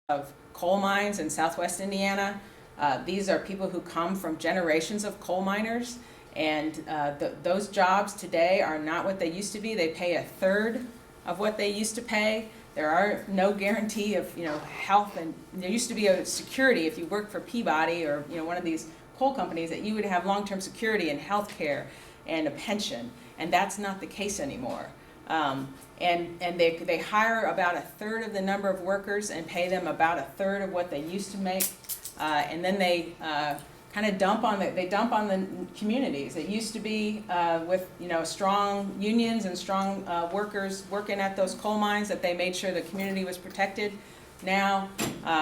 of coal mines in southwest Indiana. These are people who come from generations of coal miners, and those jobs today are not what they used to be. They pay a third of what they used to pay. There are no guarantee of health, and there used to be a security if you worked for Peabody or one of these coal companies that you would have long-term security and health care and a pension, and that's not the case anymore. And they hire about a third of the number of workers and pay them about a third of what they used to make, and then they kind of dump on the communities. It used to be with strong unions and strong workers working at those coal mines that they made sure the community was protected. Now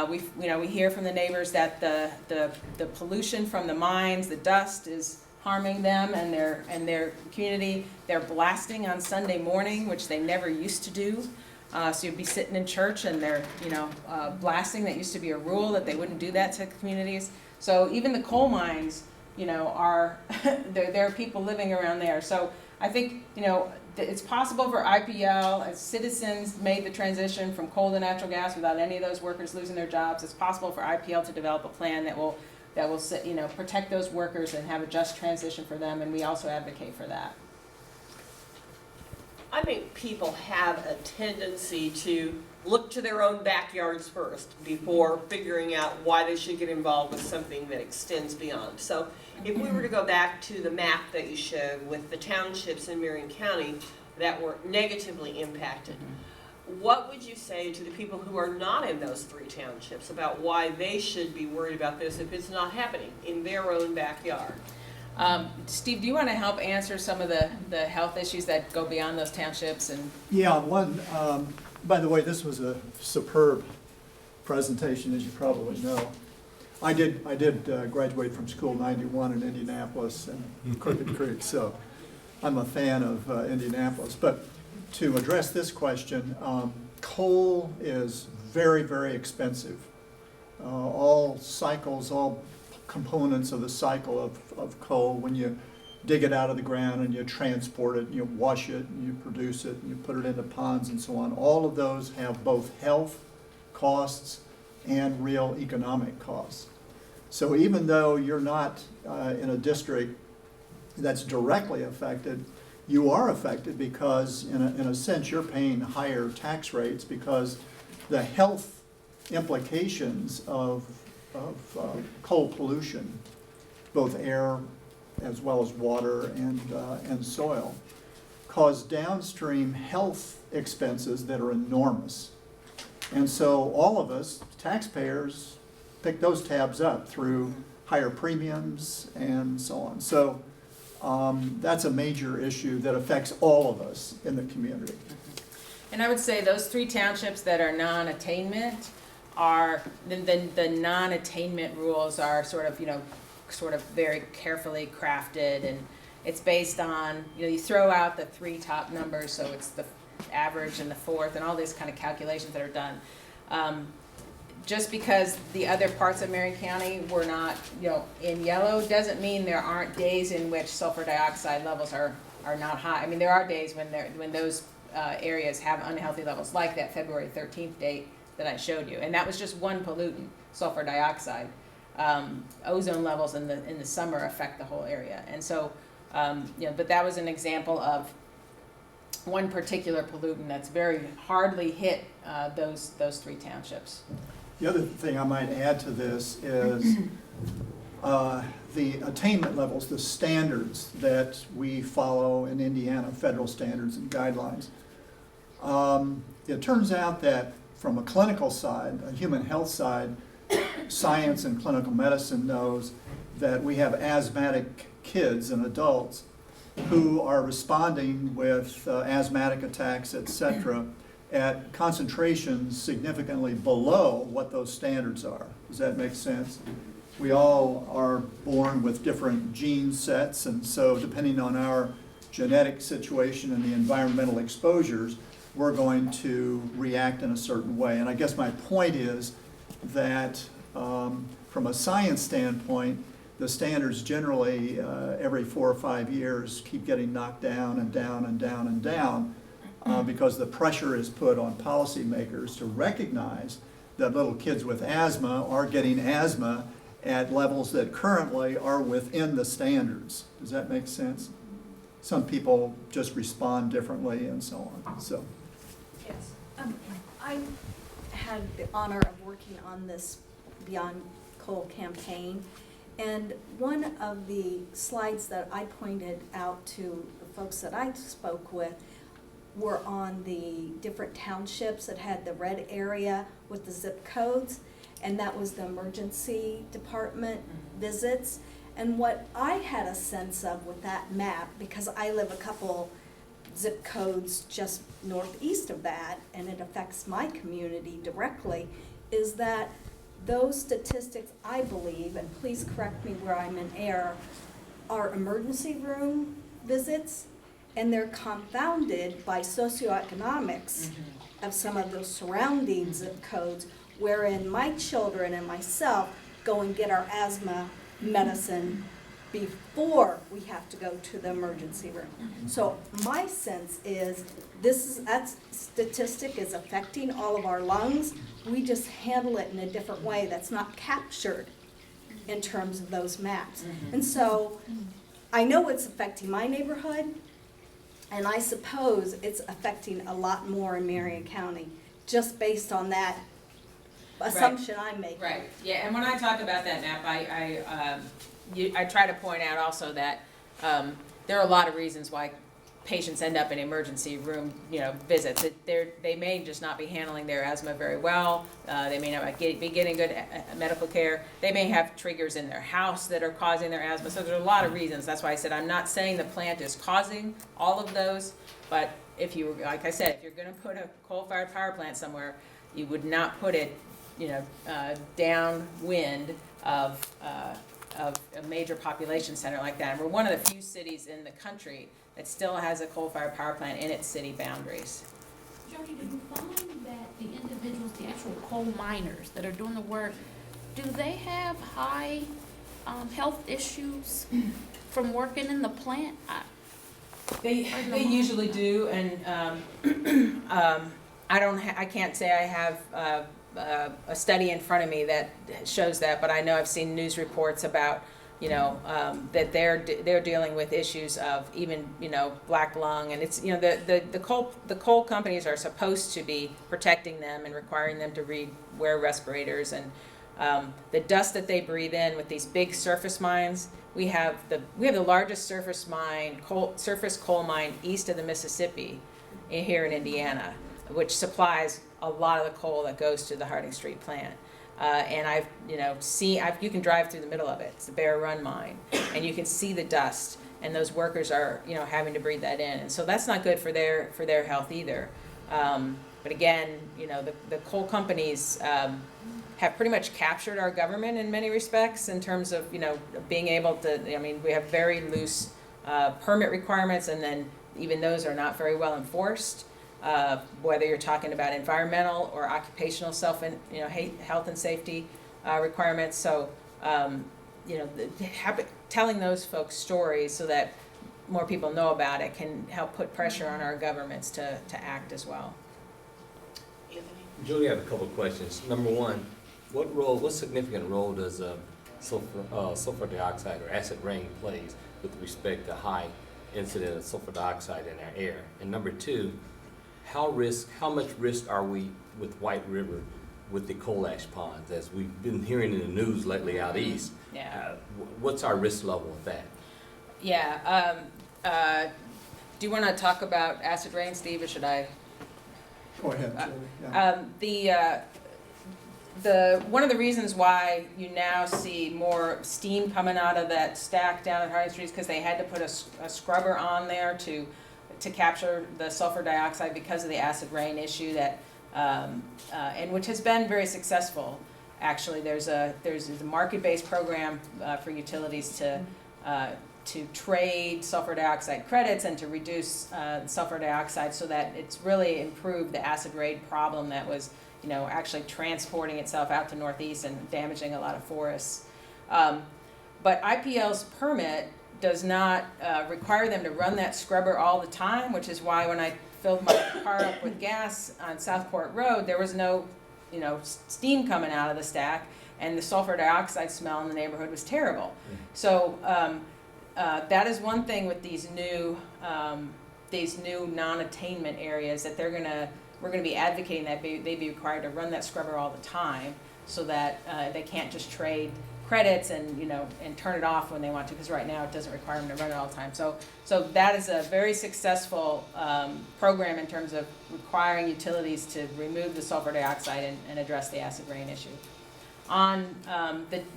we hear from the neighbors that the pollution from the mines, the dust, is harming them and their community. They're blasting on Sunday morning, which they never used to do. So you'd be sitting in church and they're blasting. That used to be a rule that they wouldn't do that to communities. So even the coal mines, are there are people living around there. So I think it's possible for IPL, as citizens made the transition from coal to natural gas without any of those workers losing their jobs. It's possible for IPL to develop a plan that will protect those workers and have a just transition for them, and we also advocate for that. I think people have a tendency to look to their own backyards first before figuring out why they should get involved with something that extends beyond. So if we were to go back to the map that you showed with the townships in Marion County that were negatively impacted, what would you say to the people who are not in those 3 townships about why they should be worried about this if it's not happening in their own backyard? Steve, do you want to help answer some of the health issues that go beyond those townships? And yeah, by the way, this was a superb presentation, as you probably know. I did graduate from school '91 in Indianapolis and Crooked Creek, so I'm a fan of Indianapolis. But to address this question, coal is very, very expensive. All cycles, all components of the cycle of coal, when you dig it out of the ground and you transport it, you wash it, and you produce it, and you put it into ponds and so on, all of those have both health costs and real economic costs. So even though you're not in a district that's directly affected, you are affected because in a sense you're paying higher tax rates because the health implications of coal pollution, both air as well as water and soil, cause downstream health expenses that are enormous. And so all of us, taxpayers, pick those tabs up through higher premiums and so on. So that's a major issue that affects all of us in the community. And I would say those 3 townships that are non-attainment are, the non-attainment rules are sort of very carefully crafted, and it's based on, you throw out the 3 top numbers, so it's the average and the fourth and all these kind of calculations that are done. Just because the other parts of Marion County were not, in yellow, doesn't mean there aren't days in which sulfur dioxide levels are not high. I mean, there are days when those areas have unhealthy levels, like that February 13th date that I showed you, and that was just one pollutant, sulfur dioxide. Ozone levels in the summer affect the whole area, and so but that was an example of one particular pollutant that's very hardly hit those 3 townships. The other thing I might add to this is the attainment levels, the standards that we follow in Indiana, federal standards and guidelines. It turns out that from a clinical side, a human health side, science and clinical medicine knows that we have asthmatic kids and adults who are responding with asthmatic attacks, etc., at concentrations significantly below what those standards are. Does that make sense? We all are born with different gene sets, and so depending on our genetic situation and the environmental exposures, we're going to react in a certain way. And I guess my point is that from a science standpoint, the standards generally every 4 or 5 years keep getting knocked down and down and down and down because the pressure is put on policymakers to recognize that little kids with asthma are getting asthma at levels that currently are within the standards. Does that make sense? Some people just respond differently and so on, so. Yes. I had the honor of working on this Beyond Coal campaign, and one of the slides that I pointed out to the folks that I spoke with were on the different townships that had the red area with the zip codes, and that was the emergency department visits. And what I had a sense of with that map, because I live a couple zip codes just northeast of that, and it affects my community directly, is that those statistics, I believe, and please correct me where I'm in error, are emergency room visits, and they're confounded by socioeconomics of some of those surrounding zip codes, wherein my children and myself go and get our asthma medicine before we have to go to the emergency room. So my sense is that statistic is affecting all of our lungs. We just handle it in a different way that's not captured in terms of those maps. And so I know it's affecting my neighborhood, and I suppose it's affecting a lot more in Marion County, just based on that assumption I'm making. Right, yeah, and when I talk about that map, I try to point out also that there are a lot of reasons why patients end up in emergency room, visits. They may just not be handling their asthma very well. They may not be getting good medical care. They may have triggers in their house that are causing their asthma. So there's a lot of reasons. That's why I said I'm not saying the plant is causing all of those, but if you, like I said, if you're going to put a coal-fired power plant somewhere, you would not put it, downwind of a major population center like that. And we're one of the few cities in the country that still has a coal-fired power plant in its city boundaries. Jodi, do you find that the individuals, the actual coal miners that are doing the work, do they have high health issues from working in the plant? They usually do, and I can't say I have a study in front of me that shows that, but I know I've seen news reports about that they're dealing with issues of even black lung, and it's the coal companies are supposed to be protecting them and requiring them to wear respirators, and the dust that they breathe in with these big surface mines. We have the largest surface coal mine east of the Mississippi here in Indiana, which supplies a lot of the coal that goes to the Harding Street plant. And I've you can drive through the middle of it. It's the Bear Run mine, and you can see the dust, and those workers are having to breathe that in, and so that's not good for their health either. But again, the coal companies have pretty much captured our government in many respects in terms of being able to. I mean, we have very loose permit requirements, and then even those are not very well enforced. Whether you're talking about environmental or occupational health and safety requirements. So, telling those folks stories so that more people know about it can help put pressure on our governments to act as well. Anthony? Jodi, I have a couple of questions. Number one, what significant role does sulfur dioxide or acid rain plays with respect to high incident of sulfur dioxide in our air? And number two, how much risk are we with White River with the coal ash ponds, as we've been hearing in the news lately out east? Yeah. What's our risk level with that? Yeah. Do you want to talk about acid rain, Steve, or should I? Go ahead, Jodi. Yeah. One of the reasons why you now see more steam coming out of that stack down at Harding Street is because they had to put a scrubber on there to capture the sulfur dioxide because of the acid rain issue that and which has been very successful. Actually, there's a market-based program for utilities to trade sulfur dioxide credits and to reduce sulfur dioxide, so that it's really improved the acid rain problem that was actually transporting itself out to Northeast and damaging a lot of forests. But IPL's permit does not require them to run that scrubber all the time, which is why when I filled my car up with gas on Southport Road, there was no steam coming out of the stack, and the sulfur dioxide smell in the neighborhood was terrible. So that is one thing with these new non-attainment areas that we're gonna be advocating that they be required to run that scrubber all the time, so that they can't just trade credits and turn it off when they want to, because right now it doesn't require them to run it all the time. So that is a very successful program in terms of requiring utilities to remove the sulfur dioxide and address the acid rain issue. On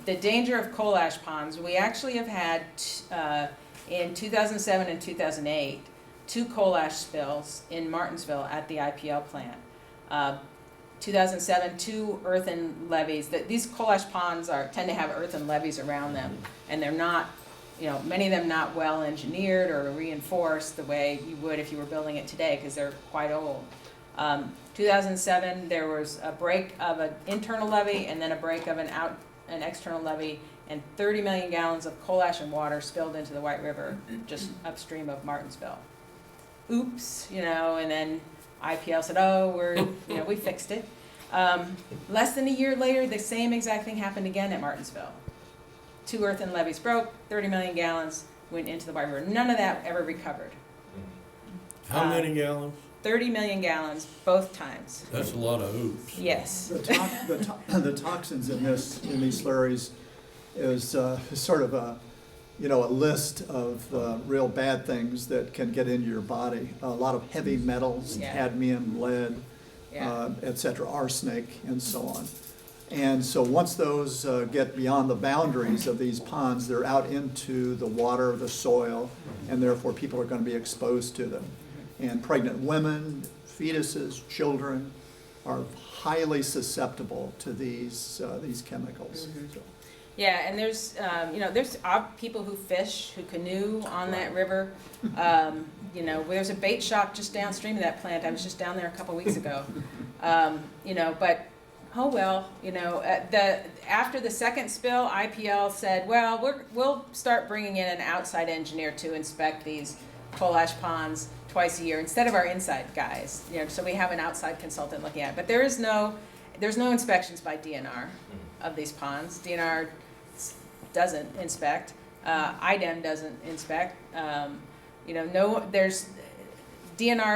the danger of coal ash ponds, we actually have had in 2007 and 2008 2 coal ash spills in Martinsville at the IPL plant. 2007, 2 earthen levees. These coal ash ponds tend to have earthen levees around them, and they're not, many of them not well engineered or reinforced the way you would if you were building it today, because they're quite old. 2007, there was a break of an internal levee and then a break of an external levee, and 30 million gallons of coal ash and water spilled into the White River just upstream of Martinsville. Oops, and then IPL said, oh, we fixed it. Less than a year later, the same exact thing happened again at Martinsville. 2 earthen levees broke, 30 million gallons went into the White River. None of that ever recovered. How many gallons? 30 million gallons both times. That's a lot of oops. Yes. The toxins in these slurries is sort of a list of real bad things that can get into your body. A lot of heavy metals, Yeah. cadmium, lead, Yeah. et cetera, arsenic, and so on. And so once those get beyond the boundaries of these ponds, they're out into the water, the soil, and therefore people are going to be exposed to them. And pregnant women, fetuses, children are highly susceptible to these chemicals. So, Yeah, and there's people who fish, who canoe on that river. There's a bait shop just downstream of that plant. I was just down there a couple weeks ago. But oh well, after the second spill, IPL said, well, we'll start bringing in an outside engineer to inspect these coal ash ponds twice a year instead of our inside guys. So we have an outside consultant looking at it. But there's no inspections by DNR of these ponds. DNR doesn't inspect. IDEM doesn't inspect. DNR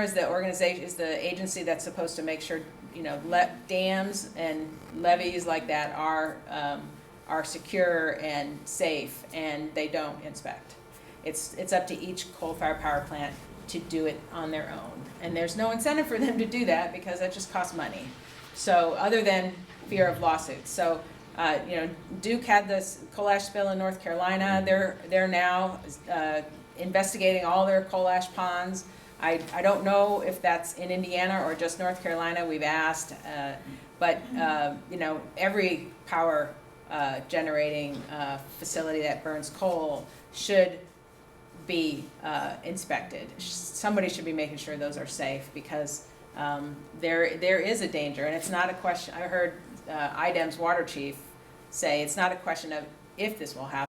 is the organization, is the agency that's supposed to make sure dams and levees like that are secure and safe, and they don't inspect. It's up to each coal-fired power plant to do it on their own, and there's no incentive for them to do that because that just costs money. So other than fear of lawsuits, so Duke had this coal ash spill in North Carolina. They're now investigating all their coal ash ponds. I don't know if that's in Indiana or just North Carolina. We've asked, but every power generating facility that burns coal should be inspected. Somebody should be making sure those are safe, because there is a danger, and it's not a question. I heard IDEM's water chief say it's not a question of if this will happen.